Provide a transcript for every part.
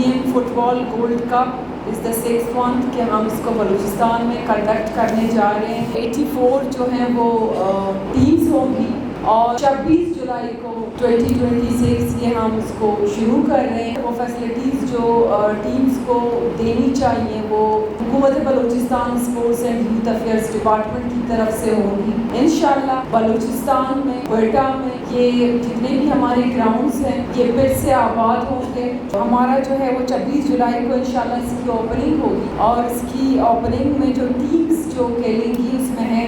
CM fit بال gold cup از دا 6th one کہ ہم اس کو بلوچستان میں کنڈکٹ کرنے جا رہے ہیں. 84 جو ہیں وہ ٹیمز ہوں گی اور 26 جولائی کو 2026 یہ ہم اس کو شروع کر رہے ہیں. وہ فیسلٹیز جو ٹیمز کو دینی چاہیے وہ حکومت Balochistan sports and youth affairs department کی طرف سے ہوں گی. انشاءاللہ بلوچستان میں کوئٹہ میں یہ جتنے بھی ہمارے گراؤنڈز ہیں یہ پھر سے آباد ہوں گے. ہمارا جو ہے وہ 26 جولائی کو انشاءاللہ اس کی اوپننگ ہوگی اور اس کی اوپننگ میں جو ٹیمز جو کھیلیں گی اس میں ہے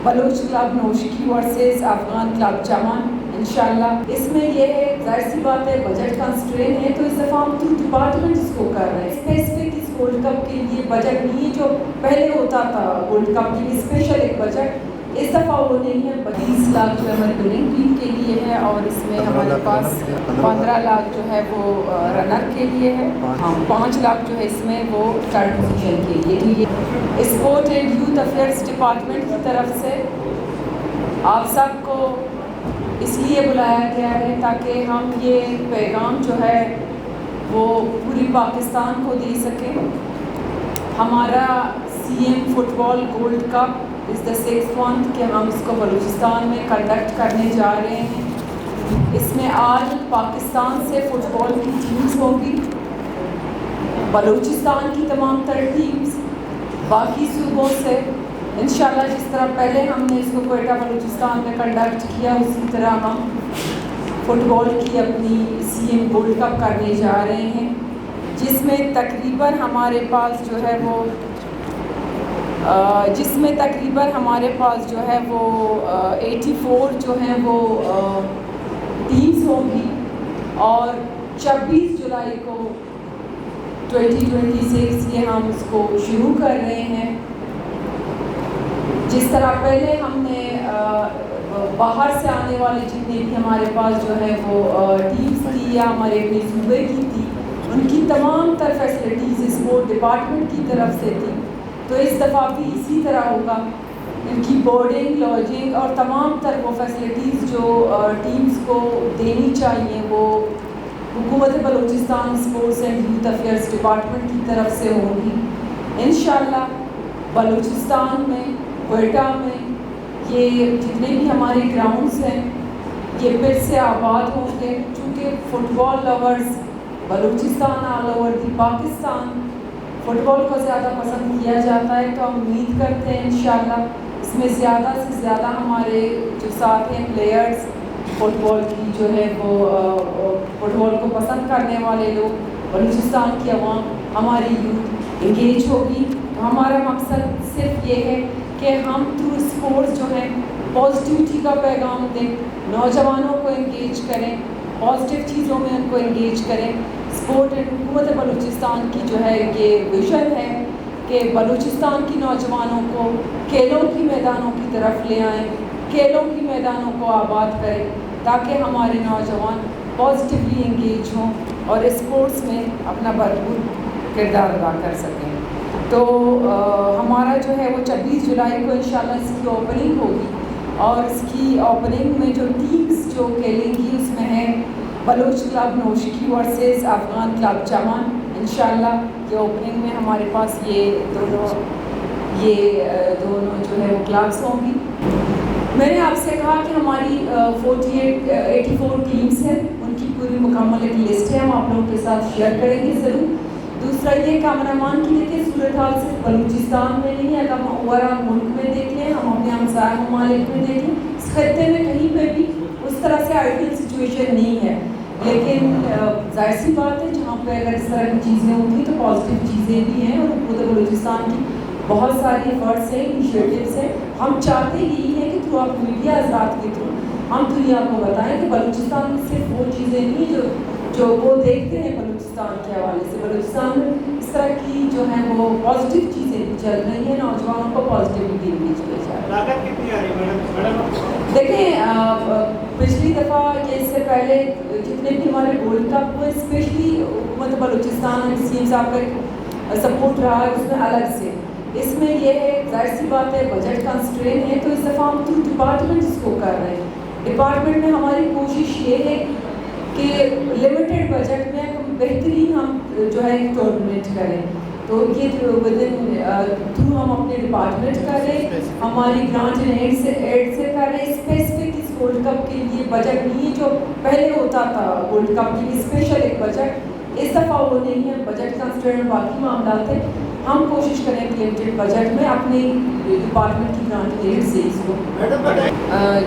Baloch club Noshki versus Afghan club Chaman. انشاءاللہ اس میں یہ ہے ظاہر سی بات ہے بجٹ کنسٹرین ہے تو اس دفعہ ہم تھرو ڈپارٹمنٹ اس کو کر رہے ہیں. اسپیسیفک اس گولڈ کپ کے لیے بجٹ نہیں ہے جو پہلے ہوتا تھا گولڈ کپ کے لیے اسپیشل ایک بجٹ اس دفعہ وہ نہیں ہے. 20 لاکھ جو ہماری وننگ ٹیم کے لیے ہے اور اس میں ہمارے پاس 15 لاکھ جو ہے وہ رنر کے لیے ہے. 5 لاکھ جو ہے اس میں وہ تھرڈ پوزیشن کے لیے. Sport and youth affairs department کی طرف سے آپ سب کو اس لیے بلایا گیا ہے تاکہ ہم یہ پیغام جو ہے وہ پوری پاکستان کو دے سکیں. ہمارا CM فٹ بال گولڈ کپ از دا 6th one کہ ہم اس کو بلوچستان میں کنڈکٹ کرنے جا رہے ہیں. اس میں آج پاکستان سے فٹ بال کی ٹیمز ہوں گی, بلوچستان کی تمام تر ٹیمز, باقی صوبوں سے انشاءاللہ جس طرح پہلے ہم نے اس کو کوئٹہ بلوچستان میں کنڈکٹ کیا اسی طرح ہم فٹ بال کی اپنی CM گولڈ کپ کرنے جا رہے ہیں جس میں تقریباً ہمارے پاس جو ہے وہ 84 جو ہیں وہ ٹیمز ہوں گی اور 26 جولائی کو 2026 یہ ہم اس کو شروع کر رہے ہیں. جس طرح پہلے ہم نے باہر سے آنے والے جتنے بھی ہمارے پاس جو ہے وہ ٹیمز تھی یا ہمارے اپنے صوبے کی تھی ان کی تمام تر فیسلٹیز اسپورٹ ڈپارٹمنٹ کی طرف سے تھی تو اس دفعہ بھی اسی طرح ہوگا. ان کی بورڈنگ لاجنگ اور تمام تر وہ فیسلٹیز جو ٹیمز کو دینی چاہیے وہ حکومت Balochistan sports and youth affairs department کی طرف سے ہوں گی. انشاءاللہ بلوچستان میں کوئٹہ میں یہ جتنے بھی ہمارے گراؤنڈز ہیں یہ پھر سے آباد ہوں گے. چونکہ football lovers Balochistan all over the Pakistan football کو زیادہ پسند کیا جاتا ہے تو ہم امید کرتے ہیں انشاءاللہ اس میں زیادہ سے زیادہ ہمارے جو ساتھ ہیں پلیئرز فٹ بال کی جو ہے وہ فٹ بال کو پسند کرنے والے لوگ بلوچستان کی عوام ہماری یوتھ انگیج ہوگی. ہمارا مقصد صرف یہ ہے کہ ہم تھرو اسپورٹس جو ہے پازیٹیوٹی کا پیغام دیں, نوجوانوں کو انگیج کریں, پازیٹیو چیزوں میں ان کو انگیج کریں. اسپورٹ اینڈ حکومت بلوچستان کی جو ہے یہ ویژن ہے کہ بلوچستان کی نوجوانوں کو کھیلوں کی میدانوں کی طرف لے آئیں, کھیلوں کی میدانوں کو آباد کریں تاکہ ہمارے نوجوان پازیٹیولی انگیج ہوں اور اسپورٹس میں اپنا بھرپور کردار ادا کر سکیں. تو ہمارا جو ہے وہ 26 جولائی کو انشاءاللہ اس کی اوپننگ ہوگی اور اس کی اوپننگ میں جو ٹیمز جو کھیلیں گی اس میں ہے Baloch club Noshki versus Afghan club Chaman. انشاءاللہ یہ اوپننگ میں ہمارے پاس یہ دونوں جو ہے وہ کلبس ہوں گی. میں نے آپ سے کہا کہ ہماری 84 ٹیمز ہیں, ان کی پوری مکمل ایک لسٹ ہے, ہم آپ لوگوں کے ساتھ شیئر کریں گے ضرور. دوسرا یہ کامرمان کی دیکھیں صورتحال صرف بلوچستان میں نہیں ہے, اگر ہم اوورآل ملک میں دیکھ لیں, ہم اپنے ہمسائے ممالک میں دیکھیں, اس خطے میں کہیں پہ بھی اس طرح سے آئیڈیل سچویشن نہیں ہے. لیکن ظاہر سی بات ہے جہاں پہ اگر اس طرح کی چیزیں ہوتی تو پازیٹیو چیزیں بھی ہیں اور خود بلوچستان کی بہت ساری ایفرٹس ہیں, انیشیٹوز ہیں. ہم چاہتے یہی ہیں کہ تھرو آپ میڈیا حضرات کے تھرو ہم دنیا کو بتائیں کہ بلوچستان میں صرف وہ چیزیں نہیں جو وہ دیکھتے ہیں بلوچستان کے حوالے سے. بلوچستان میں اس طرح کی جو ہیں وہ پازیٹیو چیزیں بھی چل رہی ہیں, نوجوانوں کو پازیٹیوٹی بھی چلے جا رہی ہے. دیکھیں پچھلی دفعہ یا اس سے پہلے جتنے بھی ہمارے گولڈ کپ ہوئے اسپیشلی حکومت بلوچستان CM صاحب کا سپورٹ رہا ہے اس میں الگ سے. اس میں یہ ہے ظاہر سی بات ہے بجٹ کنسٹرین ہے تو اس دفعہ ہم تھرو ڈپارٹمنٹ اس کو کر رہے ہیں. ڈپارٹمنٹ میں ہماری کوشش یہ ہے کہ لمیٹڈ بجٹ میں بہترین ہم جو ہے ٹورنامنٹ کریں. تو یہ تھرو ہم اپنے ڈپارٹمنٹ کریں, ہماری گرانٹ اینڈ سے کریں. اسپیسیفک اس ورلڈ کپ کے لیے بجٹ نہیں ہے جو پہلے ہوتا تھا ورلڈ کپ کے لیے اسپیشل ایک بجٹ, اس دفعہ وہ نہیں ہے. بجٹ کنسیڈر باقی معاملات ہیں, ہم کوشش کریں کہ لمیٹڈ بجٹ میں اپنے ڈپارٹمنٹ کی گرانٹ اینڈ سے اس کو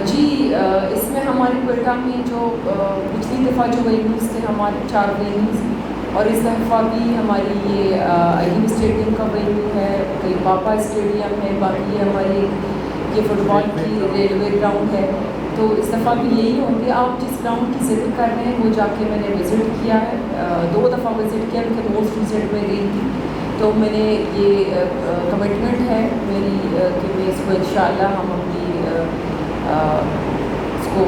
جی. اس میں ہماری کوئٹہ میں جو پچھلی دفعہ جو وینیوز تھے ہمارے 4 وینیوز, اور اس دفعہ بھی ہماری یہ عظیم اسٹیڈیم کا وینیو ہے, کئی پاپا اسٹیڈیم ہے, باقی ہماری یہ فٹ بال کی ریلوے گراؤنڈ ہے. تو اس دفعہ بھی یہی ہوں گے. آپ جس گراؤنڈ کی ذکر کر رہے ہیں وہ جا کے میں نے وزٹ کیا ہے, 2 دفعہ وزٹ کیا, کیونکہ موسٹ ریسنٹ میں گئی تھی. تو میں نے یہ کمٹمنٹ ہے میری کہ میں اس کو انشاءاللہ ہم اپنی اس کو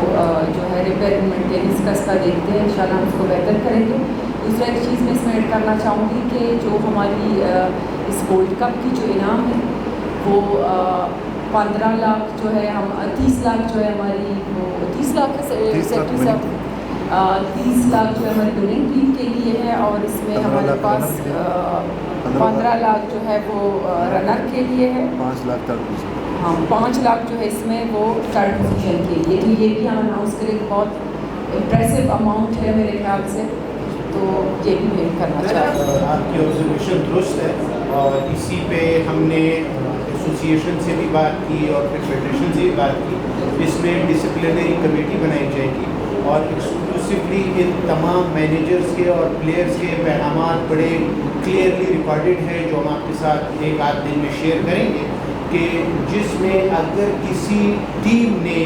جو ہے ریپیئر مینٹیننس کا اس کا دیکھتے ہیں, انشاءاللہ ہم اس کو بہتر کریں گے. دوسرا ایک چیز میں اس میں ایڈ کرنا چاہوں گی کہ جو ہماری اس ورلڈ کپ کی جو انعام ہے وہ 15 لاکھ جو ہے, ہم 30 لاکھ جو ہے ہماری وہ 30 لاکھ سیکٹری صاحب 30 لاکھ جو ہے ہماری وننگ ٹیم کے لیے ہے, اور اس میں ہمارے پاس 15 لاکھ جو ہے وہ رنر کے لیے ہے, 5 لاکھ تک. ہاں 5 لاکھ جو ہے اس میں وہ 3rd پوزیشن کے لیے. تو یہ بھی ہم اناؤنس کریں, بہت امپریسو اماؤنٹ ہے میرے خیال سے, تو یہ بھی میں کرنا چاہتی ہوں. آپ کی آبزرویشن درست ہے, اور اسی پہ ہم نے ایسوسیشن سے بھی بات کی اور پھر فیڈریشن سے بھی بات کی. اس میں ڈسپلنری کمیٹی بنائی جائے گی, اور ایکسکلوسیولی ان تمام مینیجرز کے اور پلیئرز کے پیغامات بڑے کلیئرلی ریکارڈڈ ہیں, جو ہم آپ کے ساتھ ایک آدھ دن میں شیئر کریں گے, کہ جس میں اگر کسی ٹیم نے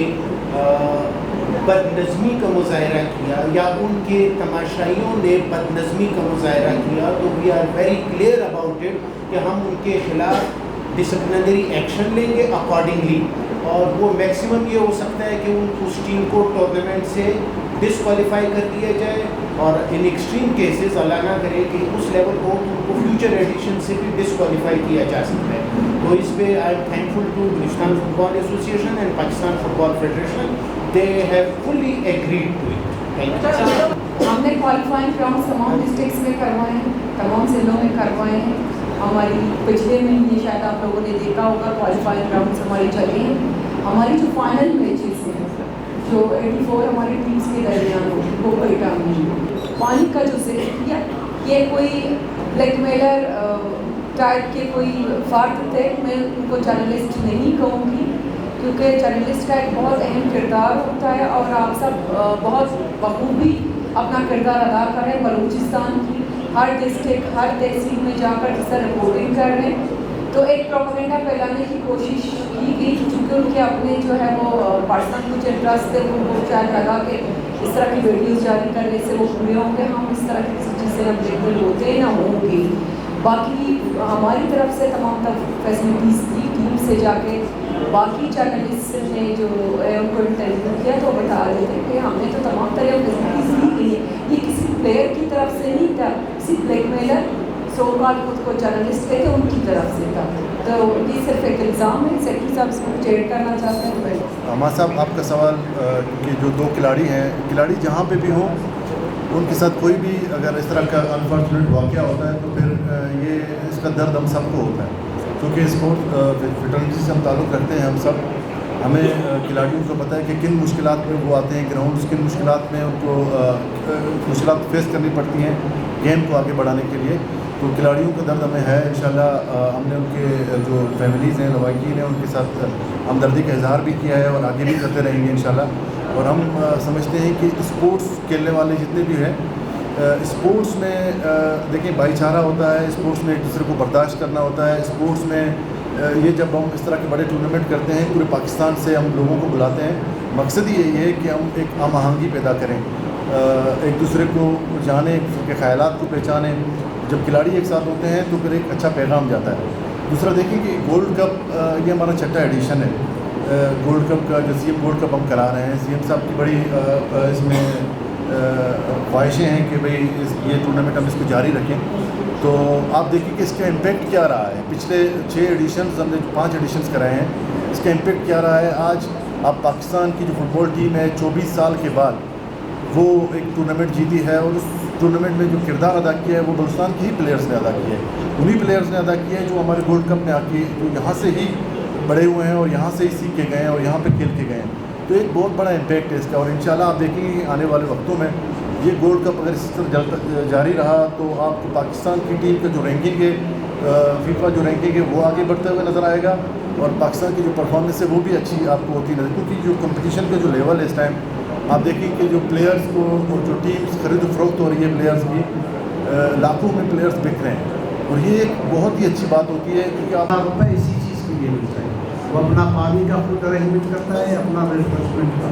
بد نظمی کا مظاہرہ کیا یا ان کے تماشائیوں نے بد نظمی کا مظاہرہ کیا, تو we are very clear about it کہ ہم ان کے خلاف ڈسپلنری ایکشن لیں گے اکارڈنگلی. اور وہ میکسیمم یہ ہو سکتا ہے کہ اس ٹیم کو ٹورنامنٹ سے ڈسکوالیفائی کر دیا جائے, اور ان ایکسٹریم کیسز اللہ نہ کرے کہ اس لیول کو ان کو فیوچر ایڈیشن سے بھی ڈسکوالیفائی کیا جا سکتا ہے. تو اس پہ I am thankful to Balochistan football association and Pakistan football federation, they have fully agreed to it. Thank you. ہم نے کوالیفائنگ راؤنڈ تمام ڈسٹرکٹس میں کروائے ہیں, تمام ضلعوں میں کروائے ہیں. ہماری پچھلے مہینے شاید آپ لوگوں نے دیکھا ہوگا کوالیفائنگ راؤنڈس ہماری چلے ہیں. ہماری جو فائنل میچز ہیں جو 84 ہماری ٹیمز کے درمیان ہوگی وہ کوئٹہ میں. پانی کا جو ذکر کیا, یہ کوئی بلیک میلر ٹائپ کے کوئی فرد تھے, میں ان کو جرنلسٹ نہیں کہوں گی, کیونکہ جرنلسٹ کا ایک بہت اہم کردار ہوتا ہے, اور آپ سب بہت بخوبی اپنا کردار ادا کر رہے ہیں. بلوچستان کی ہر ڈسٹرکٹ ہر تحصیل میں جا کر جس طرح رپورٹنگ کر رہے ہیں, تو ایک پروپیگنڈا پھیلانے کی کوشش کی گئی, چونکہ ان کے اپنے جو ہے وہ پرسنل کچھ انٹرسٹ تھے, ان کو شاید لگا کہ اس طرح کی ویڈیوز جاری کرنے سے وہ پورے ہوں گے. ہم اس طرح کی کسی چیز سے ہم بالکل ہوتے نہ ہوں گے. باقی ہماری طرف سے تمام تر فیسلٹیز تھی, ٹیم سے جا کے باقی جرنلسٹ نے جو ان کو انٹرویو کیا تو بتا رہے تھے کہ ہم نے تو تمام طرح فیسلٹیز دی گئی ہیں. یہ کسی پلیئر کی طرف سے نہیں تھا, کسی بلیک میلر سو کال خود کو جرنلسٹ کہتے ان کی طرف سے تھا. تو یہ صرف ایک الزام ہے. سیکٹری صاحب اس کو چیئر کرنا چاہتے ہیں. ہمارا صاحب آپ کا سوال کہ جو 2 کھلاڑی ہیں, کھلاڑی جہاں پہ بھی ہوں ان کے ساتھ کوئی بھی اگر اس طرح کا انفارچونیٹ واقعہ ہوتا ہے تو پھر یہ اس کا درد ہم سب کو ہوتا ہے, کیونکہ اسپورٹ فٹرنیٹی سے ہم تعلق رکھتے ہیں. ہم سب ہمیں کھلاڑیوں کو پتہ ہے کہ کن مشکلات میں وہ آتے ہیں گراؤنڈس, کن مشکلات میں ان کو مشکلات فیس کرنی پڑتی ہیں گیم کو آگے بڑھانے کے لیے. تو کھلاڑیوں کا درد ہمیں ہے. انشاءاللہ ہم نے ان کے جو فیملیز ہیں, لواحقین ہیں, ان کے ساتھ ہمدردی کا اظہار بھی کیا ہے اور آگے بھی کرتے رہیں گے انشاءاللہ. اور ہم سمجھتے ہیں کہ اسپورٹس کھیلنے والے جتنے بھی ہیں, اسپورٹس میں دیکھیں بھائی چارہ ہوتا ہے, اسپورٹس میں ایک دوسرے کو برداشت کرنا ہوتا ہے. اسپورٹس میں یہ جب ہم اس طرح کے بڑے ٹورنامنٹ کرتے ہیں, پورے پاکستان سے ہم لوگوں کو بلاتے ہیں, مقصد یہی ہے کہ ہم ایک ہم آہنگی پیدا کریں, ایک دوسرے کو جانیں, ایک دوسرے کے خیالات کو پہچانیں. جب کھلاڑی ایک ساتھ ہوتے ہیں تو پھر ایک اچھا پیغام جاتا ہے. دوسرا دیکھیں کہ گولڈ کپ یہ ہمارا 6واں ایڈیشن ہے. گولڈ کپ کا جو سی ایم گولڈ کپ ہم کرا رہے ہیں, سی ایم صاحب کی بڑی اس میں خواہشیں ہیں کہ بھئی یہ ٹورنامنٹ ہم اس کو جاری رکھیں. تو آپ دیکھیں کہ اس کا امپیکٹ کیا رہا ہے. پچھلے 6 ایڈیشنز ہم نے 5 ایڈیشنز کرائے ہیں, اس کا امپیکٹ کیا رہا ہے. آج آپ پاکستان کی جو فٹ بال ٹیم ہے 24 سال کے بعد وہ ایک ٹورنامنٹ جیتی ہے اور اس ٹورنامنٹ میں جو کردار ادا کیا ہے وہ بلوچستان کے ہی پلیئرز نے ادا کیا ہے. انہی پلیئرز نے ادا کیا ہے جو ہمارے گولڈ کپ میں آ کے جو یہاں سے ہی بڑے ہوئے ہیں اور یہاں سے ہی سیکھ کے گئے ہیں اور یہاں پہ کھیل کے گئے ہیں. تو ایک بہت بڑا امپیکٹ ہے اس کا, اور انشاءاللہ آپ دیکھیں گے آنے والے وقتوں میں یہ گولڈ کپ اگر اس طرح جاری رہا تو آپ کو پاکستان کی ٹیم کا جو رینکنگ ہے, فیفا جو رینکنگ ہے وہ آگے بڑھتے ہوئے نظر آئے گا, اور پاکستان کی جو پرفارمنس ہے وہ بھی اچھی آپ کو ہوتی نظر, کیونکہ جو کمپٹیشن کا جو لیول ہے اس ٹائم آپ دیکھیں کہ جو پلیئرز کو اور جو ٹیمز خرید و فروخت ہو رہی ہے پلیئرز کی, لاکھوں میں پلیئرز بک رہے ہیں, اور یہ ایک بہت ہی اچھی بات ہوتی ہے کیونکہ آپ روپے اسی چیز کے لیے ملتا ہے. وہ اپنا پانی کا خود ارینجمنٹ کرتا ہے, اپنا ریفریشمنٹ کا.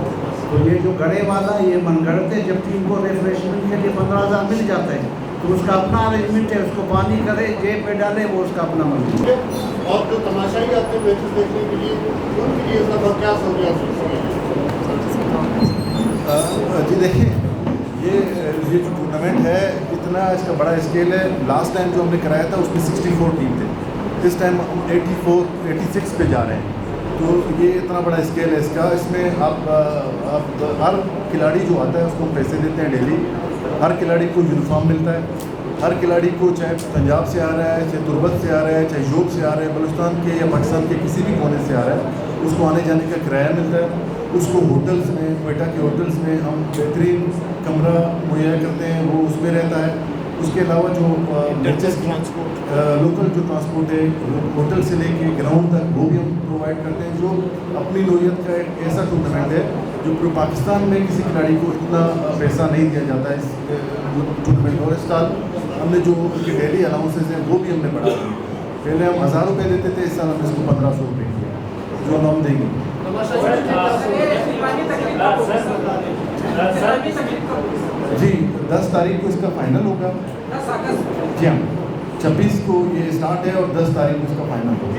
تو یہ جو گڑے والا یہ من گڑھ ہے, جب ٹیم کو ریفریشمنٹ کے لیے 15,000 مل جاتا ہے تو اس کا اپنا ارینجمنٹ ہے, اس کو پانی کرے جیب میں ڈالے, وہ اس کا اپنا من ہے. اور جو تماشائی آتے ہیں میچز دیکھنے کے لیے ان کے لیے اس کا کیا سہولیات ہیں؟ جی دیکھیں, یہ جو ٹورنامنٹ ہے اتنا اس کا بڑا اسکیل ہے. لاسٹ ٹائم جو ہم نے کرایا تھا اس میں 64 ٹیم تھے, اس ٹائم ہم 86 پہ جا رہے ہیں. تو یہ اتنا بڑا اسکیل ہے اس کا. اس میں آپ ہر کھلاڑی جو آتا ہے اس کو ہم پیسے دیتے ہیں ڈیلی. ہر کھلاڑی کو یونیفارم ملتا ہے. ہر کھلاڑی کو چاہے پنجاب سے آ رہا ہے, چاہے تربت سے آ رہا ہے, چاہے یوگ سے آ رہا ہے, بلوچستان کے یا پاکستان کے کسی بھی کونے سے آ رہا ہے, اس کو آنے جانے کا کرایہ ملتا ہے. اس کو ہوٹلز میں, کوئٹہ کے ہوٹلز میں ہم بہترین کمرہ مہیا کرتے ہیں, وہ اس میں رہتا ہے. اس کے علاوہ جو لوکل جو ٹرانسپورٹ ہے ہوٹل سے لے کے گراؤنڈ تک وہ بھی ہم پرووائڈ کرتے ہیں, جو اپنی نوعیت کا ایک ایسا ٹورنامنٹ ہے جو پورے پاکستان میں کسی کھلاڑی کو اتنا پیسہ نہیں دیا جاتا ہے اس ٹورنامنٹ. اور اس سال ہم نے جو ڈیلی الاؤنسز ہیں وہ بھی ہم نے بڑھا دی. پہلے ہم 1,000 روپے دیتے تھے, اس سال ہم نے اس کو 1,500 روپے کیا جو ہم دیں گے. جی 10 تاریخ کو اس کا فائنل ہوگا. جی ہاں 26 کو یہ اسٹارٹ ہے اور 10 تاریخ کو اس کا فائنل ہوگا.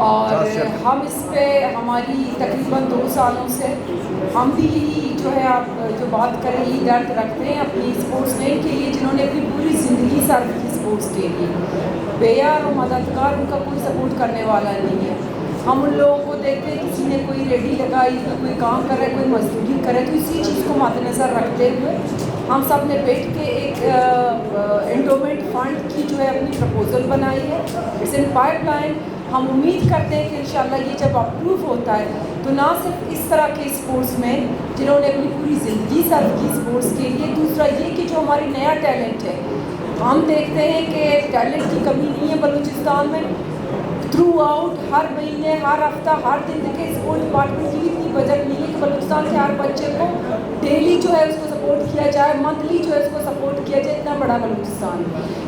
اور ہم اس پہ ہماری تقریباً 2 سالوں سے ہم بھی جو ہے آپ جو بات کریں یہ درد رکھتے ہیں اپنی اسپورٹس مین کے لیے جنہوں نے اپنی پوری زندگی صرف کی اسپورٹس کے لیے. بیار و مددگار ان کا کوئی سپورٹ کرنے والا نہیں ہے. ہم ان لوگوں کو دیکھتے ہیں کسی نے کوئی ریڈی لگائی, کوئی کام کر رہا ہے, کوئی مزدوری کر رہا ہے, تو اسی چیز کو مد نظر رکھتے ہوئے ہم سب نے بیٹھ کے ایک انڈومنٹ فنڈ کی جو ہے اپنی پرپوزل بنائی ہے. It's in pipeline. ہم امید کرتے ہیں کہ انشاءاللہ یہ جب اپروو ہوتا ہے تو نہ صرف اس طرح کے اسپورٹس میں جنہوں نے اپنی پوری زندگی صرف کی اسپورٹس کے لیے, دوسرا یہ کہ جو ہماری نیا ٹیلنٹ ہے, ہم دیکھتے ہیں کہ ٹیلنٹ کی کمی نہیں ہے بلوچستان میں. تھرو آؤٹ ہر مہینے, ہر ہفتہ, ہر دن کے اسپورٹ ڈپارٹمنٹ کی اتنی بجٹ نہیں ہے کہ بلوچستان کے ہر بچے کو ڈیلی جو ہے اس کو سپورٹ کیا جائے, منتھلی جو ہے اس کو سپورٹ کیا جائے. اتنا بڑا بلوچستان.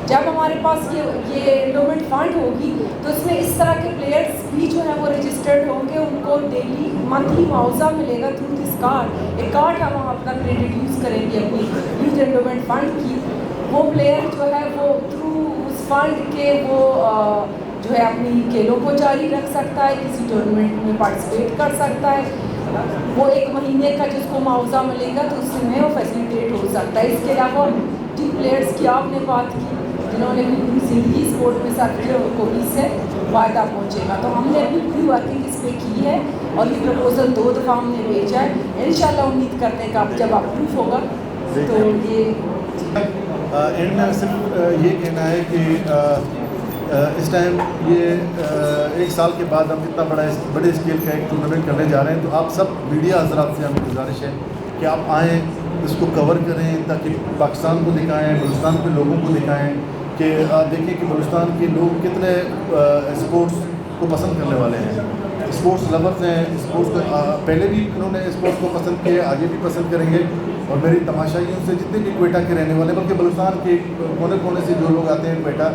جب ہمارے پاس یہ انڈومنٹ فنڈ ہوگی تو اس میں اس طرح کے پلیئرس بھی جو ہے وہ رجسٹرڈ ہوں گے, ان کو ڈیلی منتھلی معاوضہ ملے گا تھرو دس کارڈ. ایک کارڈ ہم اپنا کریڈٹ یوز کریں گے اپنی یوتھ انڈومنٹ فنڈ کی. وہ پلیئر جو ہے وہ تھرو اس فنڈ کے وہ جو ہے اپنی کھیلوں کو جاری رکھ سکتا ہے, کسی ٹورنامنٹ میں پارٹیسپیٹ کر سکتا ہے. وہ 1 مہینے کا جس کو معاوضہ ملے گا تو اس میں وہ فیسیلیٹیٹ ہو سکتا ہے. اس کے علاوہ جن پلیئرس کی آپ نے بات کی جنہوں نے اپنی پوری زندگی اسپورٹ میں صرف کی, ان کو بھی سے فائدہ پہنچے گا. تو ہم نے اپنی پوری ورکنگ اس پہ کی ہے اور یہ پرپوزل 2 دفعہ ہم نے بھیجا ہے. انشاءاللہ امید کرتے ہیں کہ اب جب اپروو ہوگا تو یہ اینڈ میں صرف یہ کہنا ہے کہ اس ٹائم یہ 1 سال کے بعد ہم اتنا بڑے اسکیل کا ایک ٹورنامنٹ کرنے جا رہے ہیں. تو آپ سب میڈیا حضرات سے ہمیں گزارش ہے کہ آپ آئیں, اس کو کور کریں تاکہ پاکستان کو دکھائیں, بلوچستان کے لوگوں کو دکھائیں کہ آپ دیکھیں کہ بلوچستان کے لوگ کتنے اسپورٹس کو پسند کرنے والے ہیں, اسپورٹس لورز ہیں. اسپورٹس کو پہلے بھی انہوں نے اسپورٹس کو پسند کیا, آگے بھی پسند کریں گے. اور میری تماشائیوں سے جتنے بھی کوئٹہ کے رہنے والے بلکہ بلوچستان کے کونے کونے سے جو لوگ آتے ہیں کوئٹہ,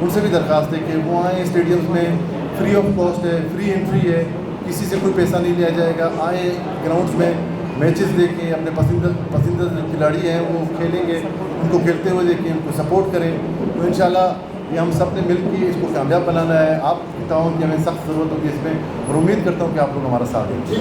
ان سے بھی درخواست ہے کہ وہ آئیں. اسٹیڈیمز میں فری آف کاسٹ ہے, فری انٹری ہے, کسی سے کوئی پیسہ نہیں لیا جائے گا. آئیں گراؤنڈز میں میچز دیکھیں, اپنے پسندیدہ جو کھلاڑی ہیں وہ کھیلیں گے, ان کو کھیلتے ہوئے دیکھیں, ان کو سپورٹ کریں. تو انشاءاللہ یہ ہم سب نے مل کے اس کو کامیاب بنانا ہے. آپ کی تعاون کی ہمیں سخت ضرورت ہوگی اس میں, اور امید کرتا ہوں کہ آپ لوگ ہمارا ساتھ دیں.